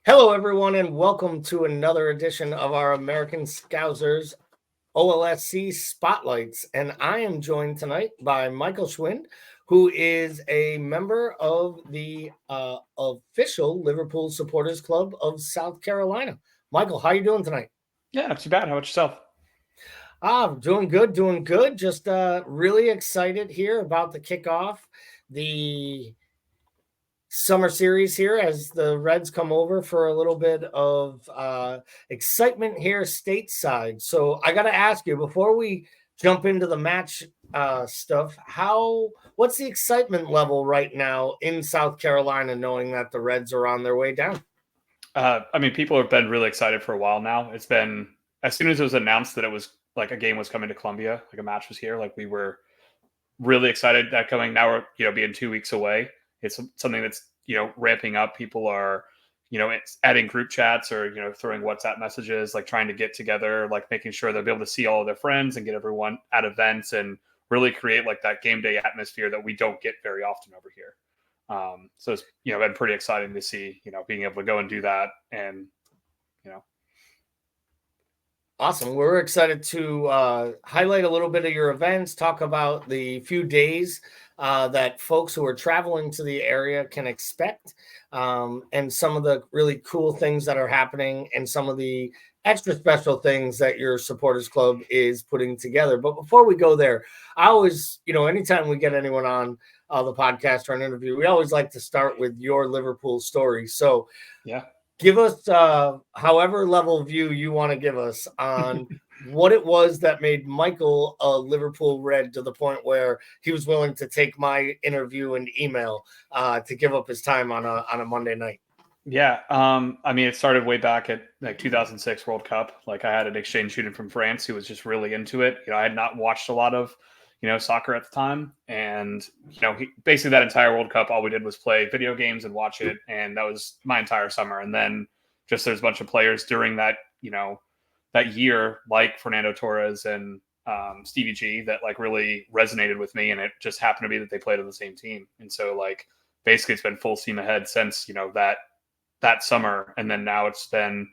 Hello, everyone, and welcome to another edition of our American Scousers OLSC Spotlights. And I am joined tonight by Michael Schwind, who is a member of the official Liverpool Supporters Club of South Carolina. Michael, how are you doing tonight? Yeah, not too bad. How about yourself? Doing good, doing good. Just really excited here about the kickoff. The summer series here as the Reds come over for a little bit of excitement here stateside. So I got to ask you before we jump into the match stuff, what's the excitement level right now in South Carolina, knowing that the Reds are on their way down? People have been really excited for a while now. It's been as soon as it was announced that it was like a game was coming to Columbia, like a match was here, like we were really excited that coming. Now we're being 2 weeks away. It's something that's ramping up. People are it's adding group chats or throwing WhatsApp messages, like trying to get together, like making sure they'll be able to see all of their friends and get everyone at events and really create like that game day atmosphere that we don't get very often over here. So it's been pretty exciting to see being able to go and do that and Awesome. We're excited to highlight a little bit of your events, talk about the few days that folks who are traveling to the area can expect, and some of the really cool things that are happening and some of the extra special things that your supporters club is putting together. But before we go there, I always, anytime we get anyone on the podcast or an interview, we always like to start with your Liverpool story. So yeah. Give us however level view you want to give us on what it was that made Michael a Liverpool Red to the point where he was willing to take my interview and email to give up his time on a Monday night. Yeah. It started way back at like 2006 World Cup. Like I had an exchange student from France who was just really into it. I had not watched a lot of, soccer at the time. And, basically that entire World Cup, all we did was play video games and watch it. And that was my entire summer. And then just there's a bunch of players during that, that year, like Fernando Torres and Stevie G, that like really resonated with me. And it just happened to be that they played on the same team. And so like, basically it's been full steam ahead since, that summer. And then now it's been,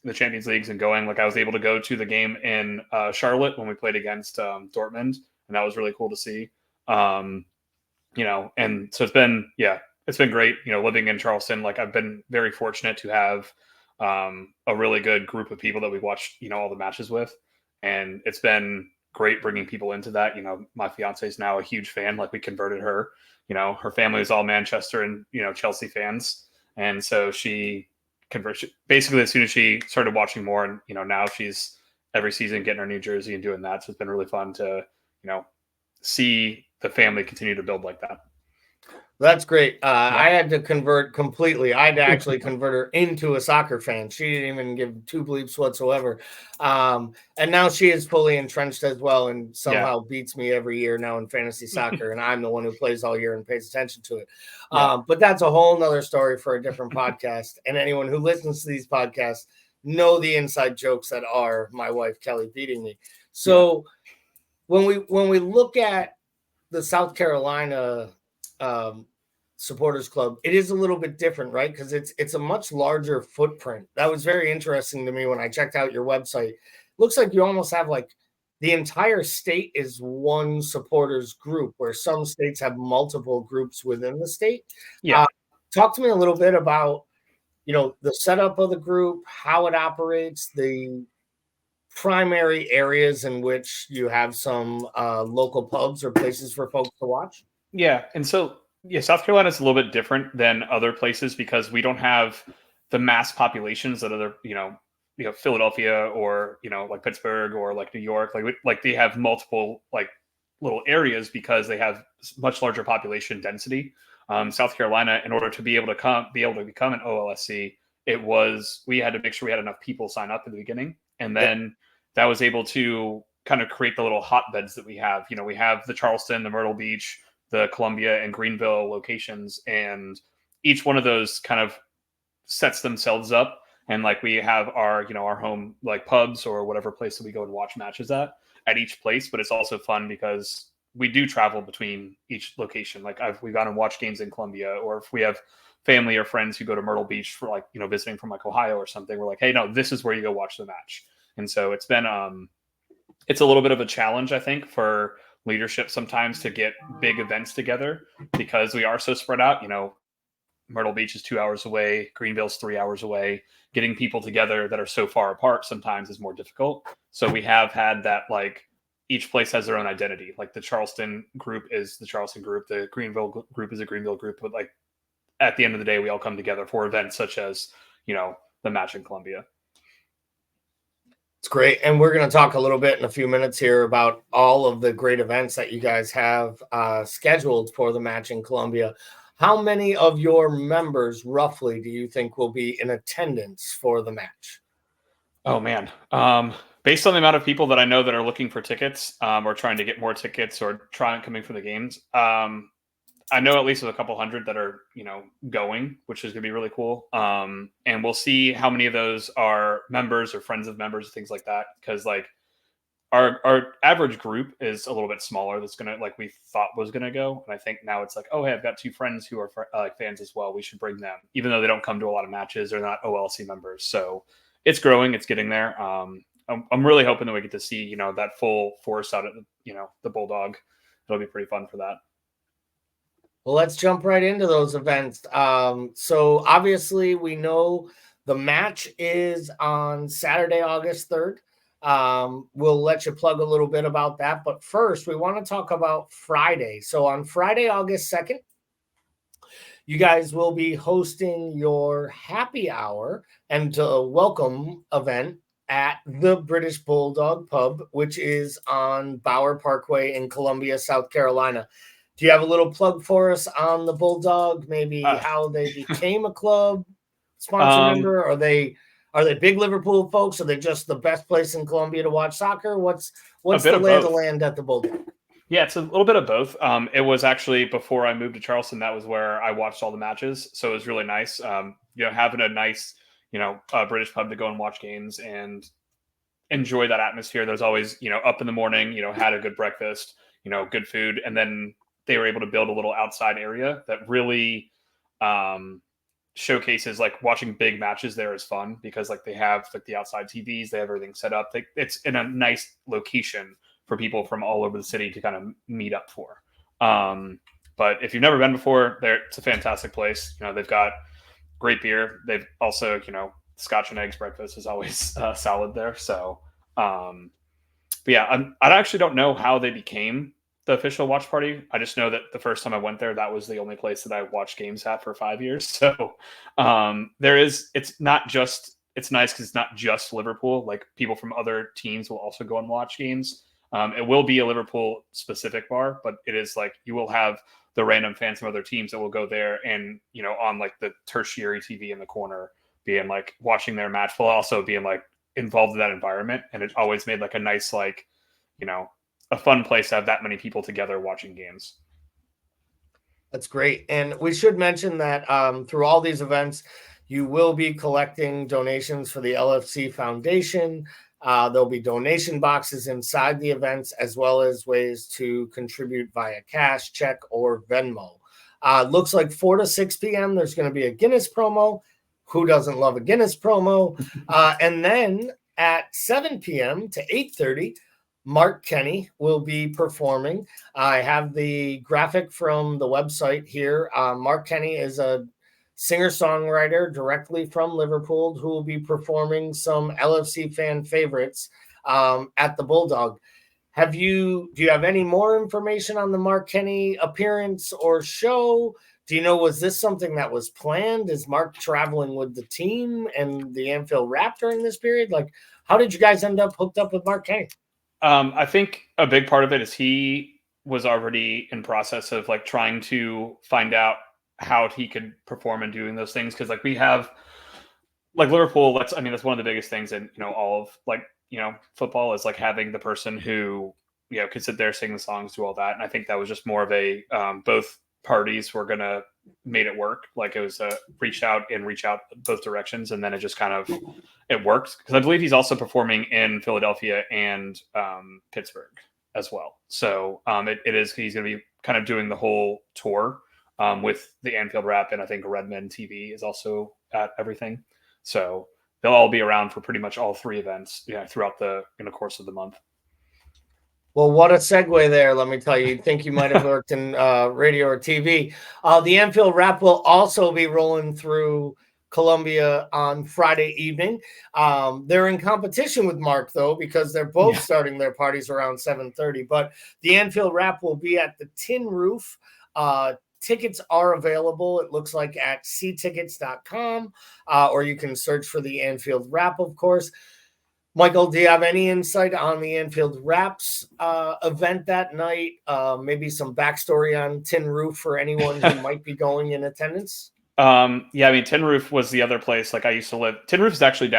the Champions Leagues and going. Like I was able to go to the game in Charlotte when we played against Dortmund, and that was really cool to see. And so it's been great. Living in Charleston, like I've been very fortunate to have a really good group of people that we watched, all the matches with, and it's been great bringing people into that. My fiance is now a huge fan. Like we converted her. Her family is all Manchester and Chelsea fans, and so she converted basically as soon as she started watching more. And now she's every season getting her new jersey and doing that. So it's been really fun to see the family continue to build like that. That's great. I had to convert completely. I had to actually convert her into a soccer fan. She didn't even give two bleeps whatsoever. And now she is fully entrenched as well and somehow beats me every year now in fantasy soccer. And I'm the one who plays all year and pays attention to it. But that's a whole nother story for a different podcast. And anyone who listens to these podcasts know the inside jokes that are my wife, Kelly, beating me. So when we look at the South Carolina supporters club, it is a little bit different, right? Because it's a much larger footprint. That was very interesting to me when I checked out your website. Looks like you almost have like the entire state is one supporters group, where some states have multiple groups within the state. Talk to me a little bit about the setup of the group, how it operates, the primary areas in which you have some local pubs or places for folks to watch. And so South Carolina is a little bit different than other places because we don't have the mass populations that other, Philadelphia or, like Pittsburgh or like New York, like they have multiple like little areas because they have much larger population density. South Carolina, in order to be able to become an OLSC, we had to make sure we had enough people sign up in the beginning. And then that was able to kind of create the little hotbeds that we have. We have the Charleston, the Myrtle Beach, the Columbia and Greenville locations, and each one of those kind of sets themselves up. And like we have our home like pubs or whatever place that we go and watch matches at each place. But it's also fun because we do travel between each location. Like we've gone and watched games in Columbia, or if we have family or friends who go to Myrtle Beach for like, visiting from like Ohio or something, we're like, hey, no, this is where you go watch the match. And so it's been, it's a little bit of a challenge, I think, for leadership sometimes to get big events together because we are so spread out. Myrtle Beach is 2 hours away. Greenville's 3 hours away. Getting people together that are so far apart sometimes is more difficult. So we have had that, like, each place has their own identity. Like the Charleston group is the Charleston group. The Greenville group is a Greenville group. But like at the end of the day, we all come together for events such as, the match in Columbia. It's great. And we're going to talk a little bit in a few minutes here about all of the great events that you guys have scheduled for the match in Columbia. How many of your members roughly do you think will be in attendance for the match? Oh, man. Based on the amount of people that I know that are looking for tickets or trying to get more tickets or coming for the games, I know at least there's a couple hundred that are, going, which is going to be really cool. And we'll see how many of those are members or friends of members, things like that. Because like our average group is a little bit smaller. That's going to, like we thought was going to go. And I think now it's like, oh, hey, I've got 2 friends who are fans as well. We should bring them, even though they don't come to a lot of matches. They're not OLSC members. So it's growing. It's getting there. I'm really hoping that we get to see, that full force out at the Bulldog. It'll be pretty fun for that. Well, let's jump right into those events. So obviously we know the match is on Saturday, August 3rd. We'll let you plug a little bit about that. But first, we want to talk about Friday. So on Friday, August 2nd, you guys will be hosting your happy hour and welcome event at the British Bulldog Pub, which is on Bower Parkway in Columbia, South Carolina. Do you have a little plug for us on the Bulldog? Maybe how they became a club sponsor member? Are they big Liverpool folks? Are they just the best place in Columbia to watch soccer? What's the lay of the land at the Bulldog? Yeah, it's a little bit of both. It was actually before I moved to Charleston, that was where I watched all the matches. So it was really nice. Having a nice, British pub to go and watch games and enjoy that atmosphere. There's always, up in the morning, had a good breakfast, good food. And then they were able to build a little outside area that really showcases, like, watching big matches there is fun because like they have like the outside TVs, they have everything set up. It's in a nice location for people from all over the city to kind of meet up for. But if you've never been before, it's a fantastic place. They've got great beer. They've also, Scotch and eggs breakfast is always solid there. So, but yeah, I actually don't know how they became the official watch party. I just know that the first time I went there, that was the only place that I watched games at for 5 years. So it's nice because it's not just Liverpool. Like people from other teams will also go and watch games. It will be a Liverpool specific bar, but it is like you will have the random fans from other teams that will go there and, on like the tertiary TV in the corner, being like watching their match, while also being like involved in that environment. And it always made like a nice, like, a fun place to have that many people together watching games. That's great. And we should mention that through all these events, you will be collecting donations for the LFC Foundation. There'll be donation boxes inside the events, as well as ways to contribute via cash, check, or Venmo. Looks like 4 to 6 p.m. There's going to be a Guinness promo. Who doesn't love a Guinness promo? And then at 7 p.m. to 8:30, Mark Kenny will be performing. I have the graphic from the website here. Mark Kenny is a singer-songwriter directly from Liverpool who will be performing some LFC fan favorites at the Bulldog. Do you have any more information on the Mark Kenny appearance or show? Do you know, was this something that was planned? Is Mark traveling with the team and the Anfield Wrap during this period? Like, how did you guys end up hooked up with Mark Kenny? I think a big part of it is he was already in process of like trying to find out how he could perform in doing those things. Cause like we have like Liverpool, that's one of the biggest things in, all of like, football is like having the person who, could sit there, sing the songs, do all that. And I think that was just more of a, both parties were going to made it work. Like it was a reach out both directions. And then it just kind of, it worked. Cause I believe he's also performing in Philadelphia and Pittsburgh as well. So he's going to be kind of doing the whole tour with the Anfield Wrap, and I think Redmen TV is also at everything. So they'll all be around for pretty much all 3 events throughout the course of the month. Well, what a segue there, let me tell you. You'd think you might have worked in radio or TV. The Anfield Wrap will also be rolling through Columbia on Friday evening. They're in competition with Mark, though, because they're both starting their parties around 7:30. But the Anfield Wrap will be at the Tin Roof. Tickets are available, it looks like, at ctickets.com, or you can search for the Anfield Wrap, of course. Michael, do you have any insight on the Anfield Wraps event that night? Maybe some backstory on Tin Roof for anyone who might be going in attendance? I mean, Tin Roof was the other place. Like, I used to live. Tin Roof is actually in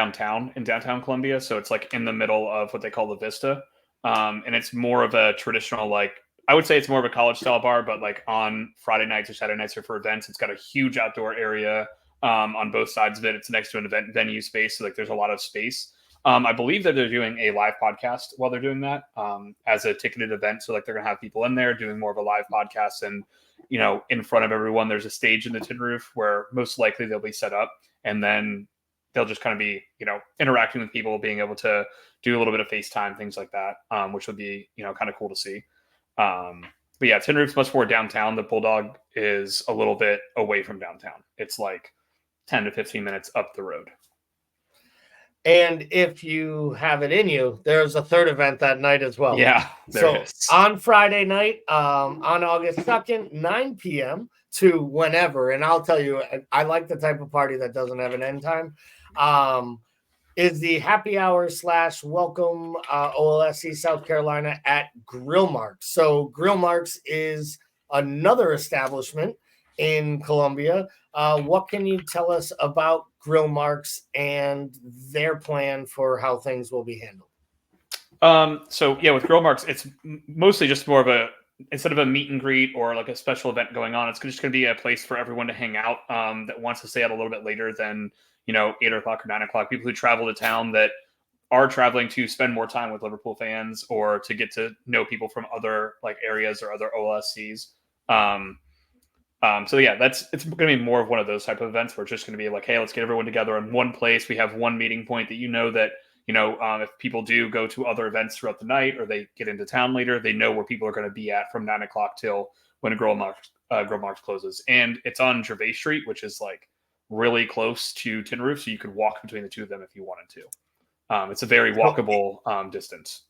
downtown Columbia, so it's like in the middle of what they call the Vista, and it's more of a traditional, like, I would say it's more of a college style bar, but like on Friday nights or Saturday nights or for events, it's got a huge outdoor area on both sides of it. It's next to an event venue space, so like there's a lot of space. I believe that they're doing a live podcast while they're doing that as a ticketed event. So like they're going to have people in there doing more of a live podcast, and in front of everyone, there's a stage in the Tin Roof where most likely they'll be set up, and then they'll just kind of be interacting with people, being able to do a little bit of FaceTime, things like that, which would be kind of cool to see. But yeah, Tin Roof's much more downtown. The Bulldog is a little bit away from downtown. It's like 10 to 15 minutes up the road. And if you have it in you, there's a third event that night as well. Yeah, there is. On Friday night, on August 2nd, 9 p.m. to whenever, and I'll tell you, I like the type of party that doesn't have an end time, is the happy hour / welcome OLSC South Carolina at Grill Marks. So Grill Marks is another establishment in Columbia. What can you tell us about Grill Marks and their plan for how things will be handled? So yeah, with Grill Marks, it's mostly just more of instead of a meet and greet or like a special event going on, it's just going to be a place for everyone to hang out that wants to stay out a little bit later than 8 o'clock or 9 o'clock. People who travel to town that are traveling to spend more time with Liverpool fans or to get to know people from other like areas or other OLSCs. So yeah, it's going to be more of one of those type of events where it's just going to be like, hey, let's get everyone together in one place. We have one meeting point that if people do go to other events throughout the night or they get into town later, they know where people are going to be at from 9 o'clock till when Grill Marks closes. And it's on Gervais Street, which is like really close to Tin Roof, so you could walk between the two of them if you wanted to. It's a very walkable distance.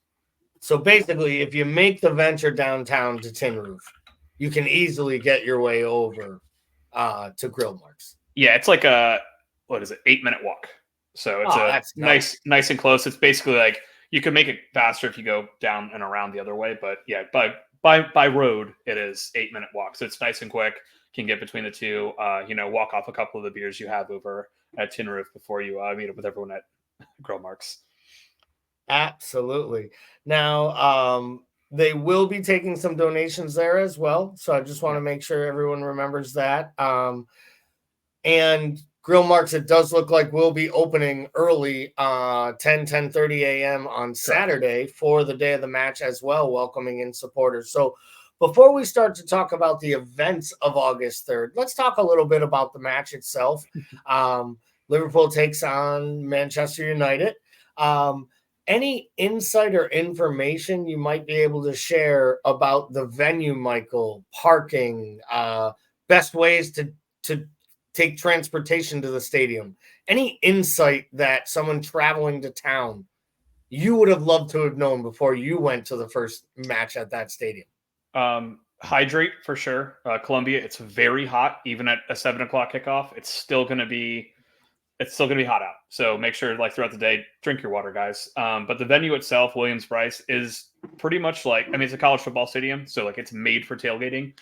So basically, if you make the venture downtown to Tin Roof, you can easily get your way over to Grill Marks. Yeah, it's like a 8-minute walk. So it's nice and close. It's basically like you can make it faster if you go down and around the other way, but yeah, by road it is 8-minute walk. So it's nice and quick. Can get between the two. Walk off a couple of the beers you have over at Tin Roof before you meet up with everyone at Grill Marks. Absolutely. Now, they will be taking some donations there as well. So I just want to make sure everyone remembers that. And Grill Marks, it does look like we'll be opening early, 10:30 a.m. on Saturday for the day of the match as well, welcoming in supporters. So before we start to talk about the events of August 3rd, let's talk a little bit about the match itself. Liverpool takes on Manchester United. Any insight or information you might be able to share about the venue, Michael, parking, best ways to take transportation to the stadium? Any insight that someone traveling to town you would have loved to have known before you went to the first match at that stadium? Hydrate for sure. Columbia, it's very hot. Even at a 7 o'clock kickoff, it's still going to be hot out. So make sure like throughout the day, drink your water, guys. But the venue itself, Williams-Brice, is pretty much like, it's a college football stadium. So like it's made for tailgating.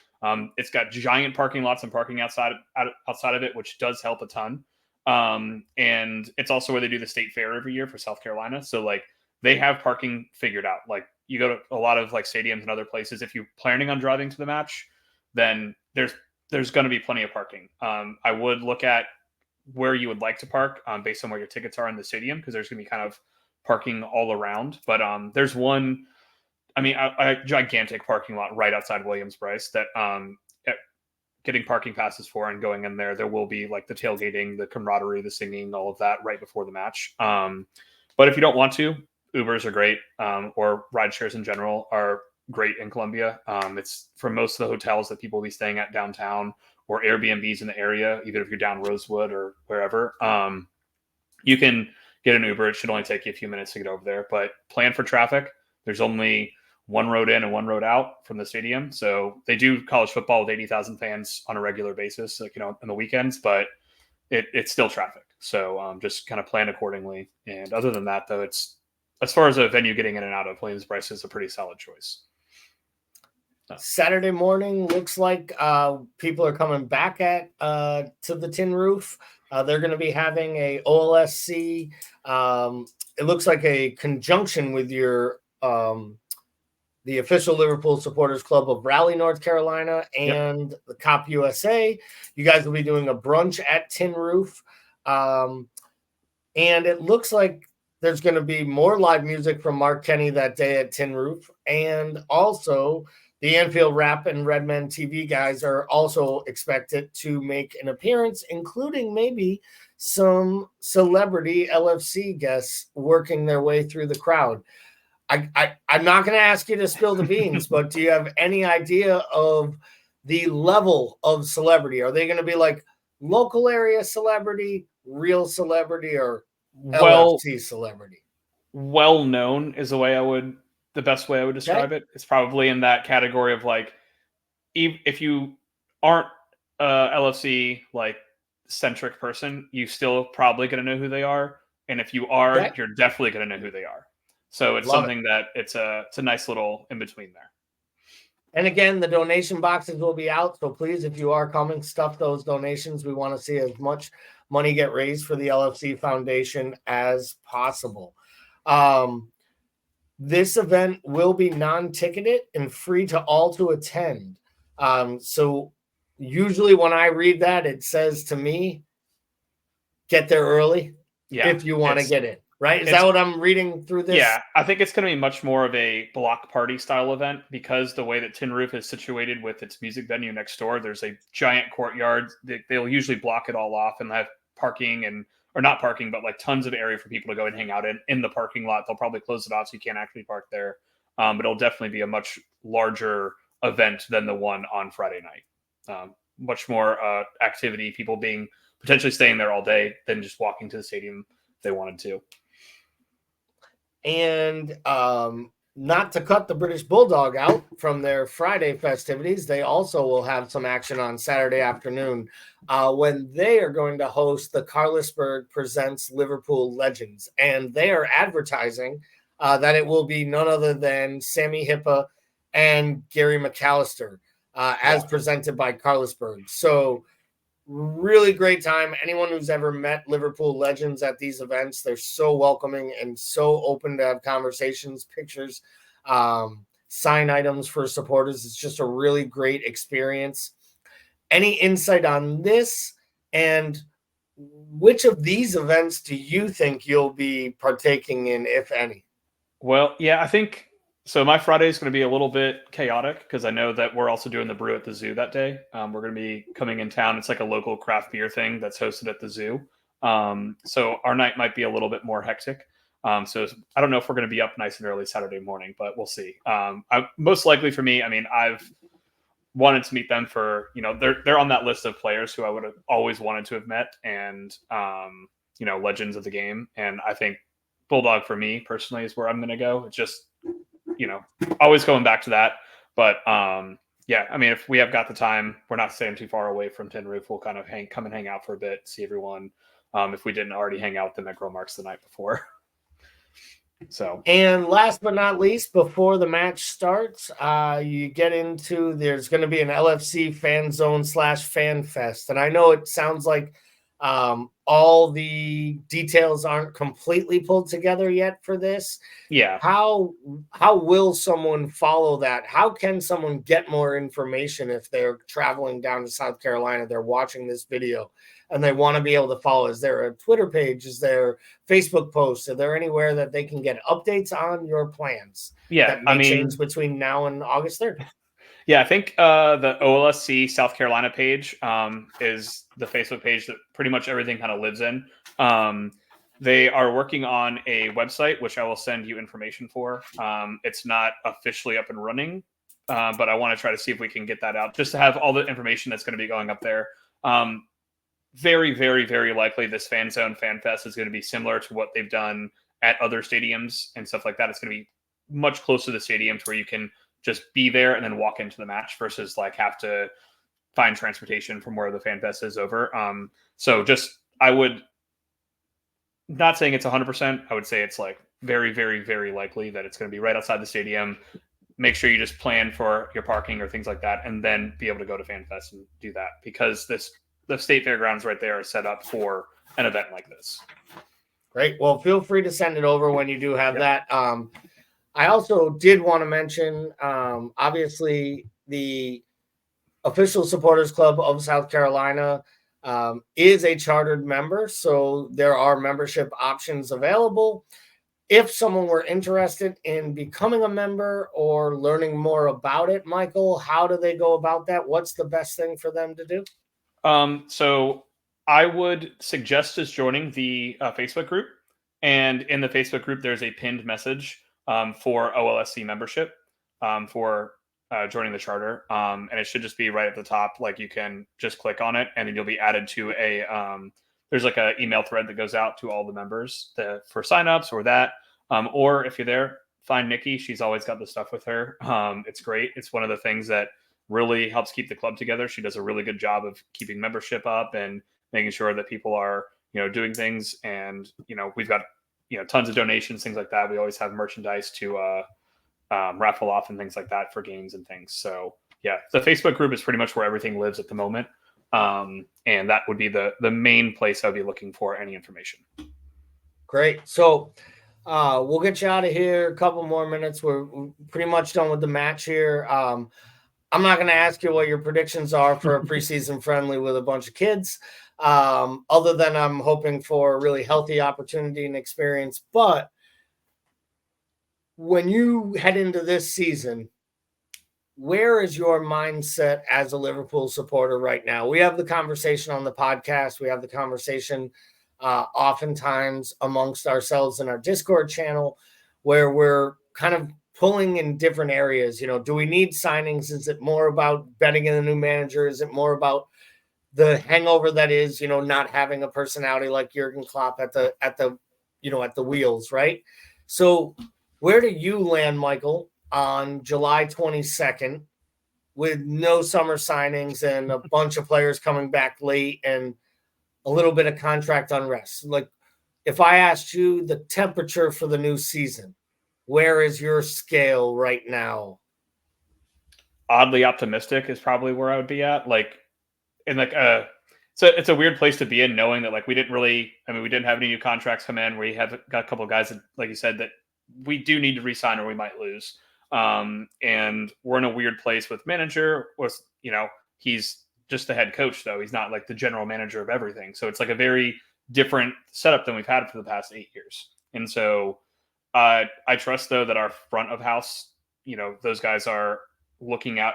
It's got giant parking lots and parking outside of it, which does help a ton. And it's also where they do the state fair every year for South Carolina. So like they have parking figured out. Like you go to a lot of like stadiums and other places. If you're planning on driving to the match, then there's going to be plenty of parking. I would look at where you would like to park based on where your tickets are in the stadium, because there's going to be kind of parking all around. But there's one I mean, a gigantic parking lot right outside Williams-Brice that getting parking passes for and going in there. There will be like the tailgating, the camaraderie, the singing, all of that right before the match. But if you don't want to, Ubers are great, or ride shares in general are great in Columbia. It's for most of the hotels that people will be staying at downtown or Airbnbs in the area, either if you're down Rosewood or wherever. You can get an Uber. It should only take you a few minutes to get over there, but plan for traffic. There's only one road in and one road out from the stadium. So they do college football with 80,000 fans on a regular basis, like, on the weekends, but it's still traffic. So just kind of plan accordingly. And other than that, though, it's, as far as a venue getting in and out of, Williams-Brice is a pretty solid choice. Saturday morning looks like people are coming back to the Tin Roof. They're going to be having a OLSC. It looks like a conjunction with your the official Liverpool Supporters Club of Raleigh, North Carolina, and the Cop USA. You guys will be doing a brunch at Tin Roof. And it looks like there's going to be more live music from Mark Kenny that day at Tin Roof. And also the Anfield Rap and Redmen TV guys are also expected to make an appearance, including maybe some celebrity LFC guests working their way through the crowd. I'm not going to ask you to spill the beans, but do you have any idea of the level of celebrity? Are they going to be like local area celebrity, real celebrity, or LFC celebrity? Well known is the best way I would describe it. It's probably in that category of like, if you aren't a LFC like centric person, you still probably going to know who they are. And if you are, you're definitely going to know who they are. So it's that it's a nice little in between there. And again, the donation boxes will be out. So please, if you are coming, stuff those donations. We want to see as much money get raised for the LFC Foundation as possible. This event will be non-ticketed and free to all to attend. So usually when I read that, it says to me, get there early if you want to get in. Right? Is that what I'm reading through this? Yeah, I think it's going to be much more of a block party style event because the way that Tin Roof is situated with its music venue next door, there's a giant courtyard. They'll usually block it all off and have parking or not parking, but like tons of area for people to go and hang out in the parking lot. They'll probably close it off so you can't actually park there. But it'll definitely be a much larger event than the one on Friday night. Much more activity, people being potentially staying there all day than just walking to the stadium if they wanted to. And not to cut the British Bulldog out from their Friday festivities, they also will have some action on Saturday afternoon when they are going to host the Carlsberg Presents Liverpool Legends. And they are advertising that it will be none other than Sammy Hippa and Gary McAllister as presented by Carlsberg. So really great time. Anyone who's ever met Liverpool legends at these events, they're so welcoming and so open to have conversations, pictures, sign items for supporters. It's just a really great experience. Any insight on this? And which of these events do you think you'll be partaking in, if any? Well, yeah, I think so. My Friday is going to be a little bit chaotic because I know that we're also doing the brew at the zoo that day. We're going to be coming in town. It's like a local craft beer thing that's hosted at the zoo. So our night might be a little bit more hectic. So I don't know if we're going to be up nice and early Saturday morning, but we'll see. Most likely for me, I mean, I've wanted to meet them for, they're on that list of players who I would have always wanted to have met and, legends of the game. And I think Bulldog for me personally is where I'm going to go. It's just, always going back to that. But yeah, I mean, if we have got the time, we're not staying too far away from Tin Roof. We'll kind of come and hang out for a bit, see everyone. If we didn't already hang out with them at Grill Marks the night before. So, and last but not least, before the match starts, you get into there's going to be an LFC fan zone /fan fest, and I know it sounds like All the details aren't completely pulled together yet for this. Yeah. How will someone follow that? How can someone get more information if they're traveling down to South Carolina, they're watching this video and they want to be able to follow? Is there a Twitter page? Is there Facebook posts? Are there anywhere that they can get updates on your plans Yeah. that may change between now and August 3rd? Yeah, I think the OLSC South Carolina page is the Facebook page that pretty much everything kind of lives in. They are working on a website, which I will send you information for. It's not officially up and running, but I want to try to see if we can get that out just to have all the information that's going to be going up there. Very, very, very likely this Fan Zone Fan Fest is going to be similar to what they've done at other stadiums and stuff like that. It's going to be much closer to the stadiums where you can just be there and then walk into the match versus like have to find transportation from where the Fan Fest is over. So just, I would not saying it's 100%. I would say it's like very, very, very likely that it's going to be right outside the stadium. Make sure you just plan for your parking or things like that, and then be able to go to Fan Fest and do that, because the state fairgrounds right there are set up for an event like this. Great. Well, feel free to send it over when you do have that. I also did want to mention, obviously, the official supporters club of South Carolina is a chartered member, so there are membership options available. If someone were interested in becoming a member or learning more about it, Michael, how do they go about that? What's the best thing for them to do? So I would suggest just joining the Facebook group. And in the Facebook group, there's a pinned message for OLSC membership for joining the charter. And it should just be right at the top. Like you can just click on it and then you'll be added to there's like an email thread that goes out to all the members for signups or that. Or if you're there, find Nikki. She's always got the stuff with her. It's great. It's one of the things that really helps keep the club together. She does a really good job of keeping membership up and making sure that people are, doing things. And, we've got, tons of donations, things like that. We always have merchandise to raffle off and things like that for games and things. So yeah, the Facebook group is pretty much where everything lives at the moment. And that would be the main place I'd be looking for any information. Great. So we'll get you out of here. A couple more minutes. We're pretty much done with the match here. I'm not going to ask you what your predictions are for a preseason friendly with a bunch of kids, other than I'm hoping for a really healthy opportunity and experience. But when you head into this season, where is your mindset as a Liverpool supporter right now? We have the conversation on the podcast. We have the conversation oftentimes amongst ourselves in our Discord channel where we're kind of pulling in different areas. Do we need signings? Is it more about betting in a new manager? Is it more about the hangover that is, not having a personality like Jurgen Klopp at the wheels, right? So where do you land, Michael, on July 22nd with no summer signings and a bunch of players coming back late and a little bit of contract unrest? Like, if I asked you the temperature for the new season, where is your scale right now? Oddly optimistic is probably where I would be at. Like, in like so it's a weird place to be in, knowing that like we didn't have any new contracts come in. We have got a couple of guys that, like you said, that we do need to re-sign or we might lose. And we're in a weird place with manager. He's just the head coach, though. He's not like the general manager of everything. So it's like a very different setup than we've had for the past 8 years. And so I trust, though, that our front of house, those guys are looking at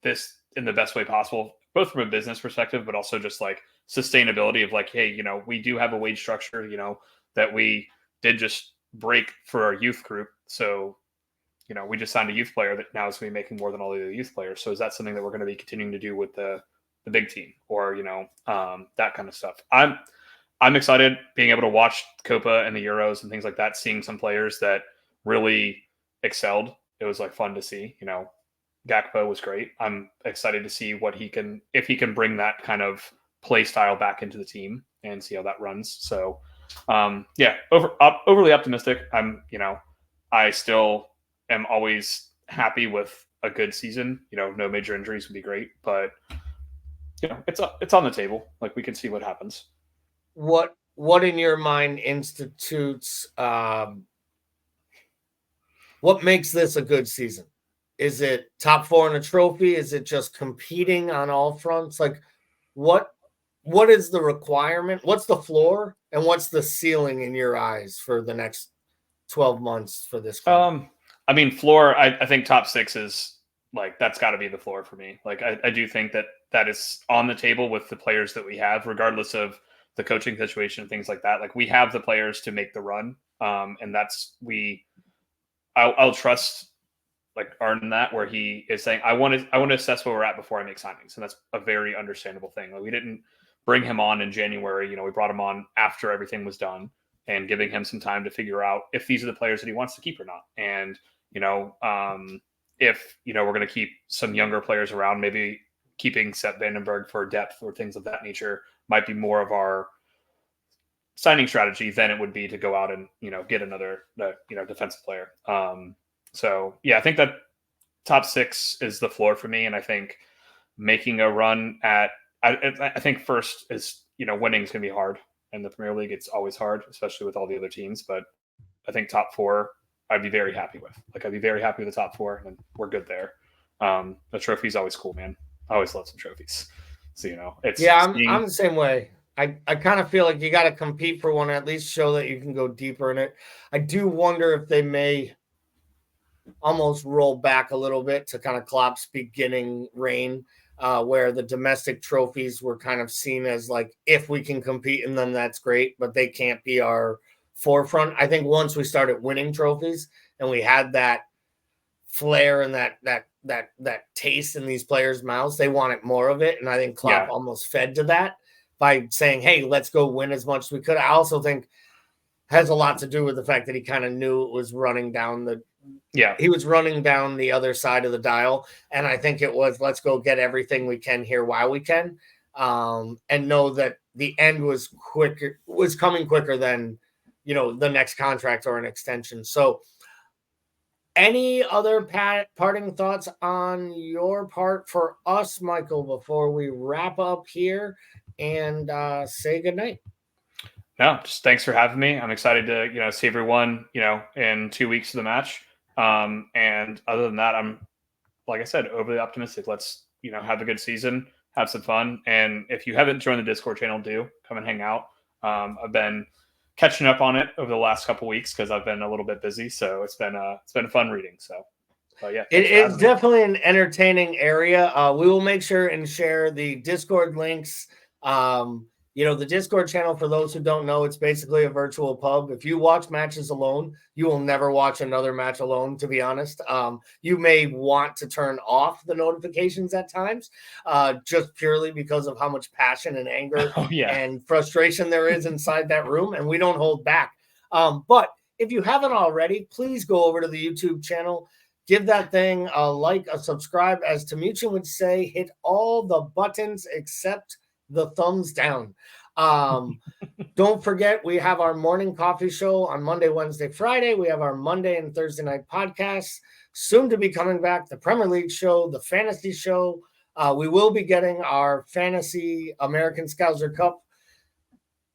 this in the best way possible, both from a business perspective, but also just like sustainability of like, hey, we do have a wage structure, that we did just break for our youth group. So, we just signed a youth player that now is going to be making more than all the other youth players. So is that something that we're going to be continuing to do with the big team or, that kind of stuff? I'm excited being able to watch Copa and the Euros and things like that, seeing some players that really excelled. It was like fun to see, Gakpo was great. I'm excited to see if he can bring that kind of play style back into the team and see how that runs. So, overly optimistic. I still am always happy with a good season. No major injuries would be great, but it's on the table. Like, we can see what happens. what in your mind institutes what makes this a good season? Is it top 4 in a trophy? Is it just competing on all fronts? Like what is the requirement? What's the floor and what's the ceiling in your eyes for the next 12 months for this club? I mean, floor, I think top 6 is like, that's got to be the floor for me. Like, I do think that is on the table with the players that we have, regardless of the coaching situation and things like that. Like, we have the players to make the run. And I'll trust like Arden that, where he is saying, I want to assess where we're at before I make signings. And that's a very understandable thing. Like, we didn't bring him on in January. We brought him on after everything was done and giving him some time to figure out if these are the players that he wants to keep or not. And, if, we're going to keep some younger players around, maybe keeping Sepp Vandenberg for depth or things of that nature might be more of our signing strategy than it would be to go out and, get another, defensive player. So yeah, I think that top 6 is the floor for me. And I think making a run at, I think first is, winning is going to be hard in the Premier League. It's always hard, especially with all the other teams. But I think top 4, I'd be very happy with. Like, I'd be very happy with the top 4, and we're good there. The trophy is always cool, man. I always love some trophies. So, it's I'm the same way. I kind of feel like you got to compete for one, at least show that you can go deeper in it. I do wonder if they may almost roll back a little bit to kind of Klopp's beginning reign, where the domestic trophies were kind of seen as like, if we can compete in them, that's great, but they can't be our forefront. I think once we started winning trophies and we had that flair and that taste in these players' mouths, they wanted more of it. And I think Klopp almost fed to that by saying, hey, let's go win as much as we could. I also think has a lot to do with the fact that he kind of knew it was running down he was running down the other side of the dial. And I think it was, let's go get everything we can here while we can, and know that the end was coming quicker than, the next contract or an extension. So any other parting thoughts on your part for us, Michael, before we wrap up here and say goodnight? No, just thanks for having me. I'm excited to, see everyone, in 2 weeks of the match. And other than that, I'm, like I said, overly optimistic. Let's, have a good season, have some fun. And if you haven't joined the Discord channel, do come and hang out. I've been catching up on it over the last couple of weeks because I've been a little bit busy. So it's been a fun reading. So yeah, it is definitely an entertaining area. We will make sure and share the Discord links. The Discord channel, for those who don't know, it's basically a virtual pub. If you watch matches alone, you will never watch another match alone, to be honest. You may want to turn off the notifications at times, just purely because of how much passion and anger and frustration there is inside that room, and we don't hold back. But if you haven't already, please go over to the YouTube channel. Give that thing a like, a subscribe. As Tamuchin would say, hit all the buttons except the thumbs down. Don't forget, we have our morning coffee show on Monday, Wednesday, Friday. We have our Monday and Thursday night podcasts. Soon to be coming back, the Premier League show, the fantasy show. We will be getting our fantasy American Scouser Cup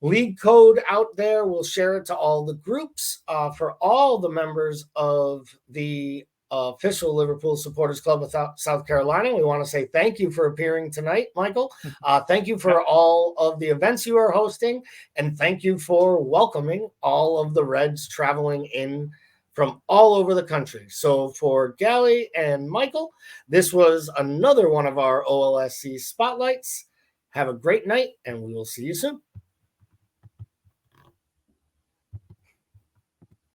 league code out there. We'll share it to all the groups for all the members of the official Liverpool Supporters Club of South Carolina. We want to say thank you for appearing tonight, Michael. Thank you for all of the events you are hosting, and thank you for welcoming all of the Reds traveling in from all over the country. So for Gally and Michael, this was another one of our OLSC Spotlights. Have a great night, and we will see you soon.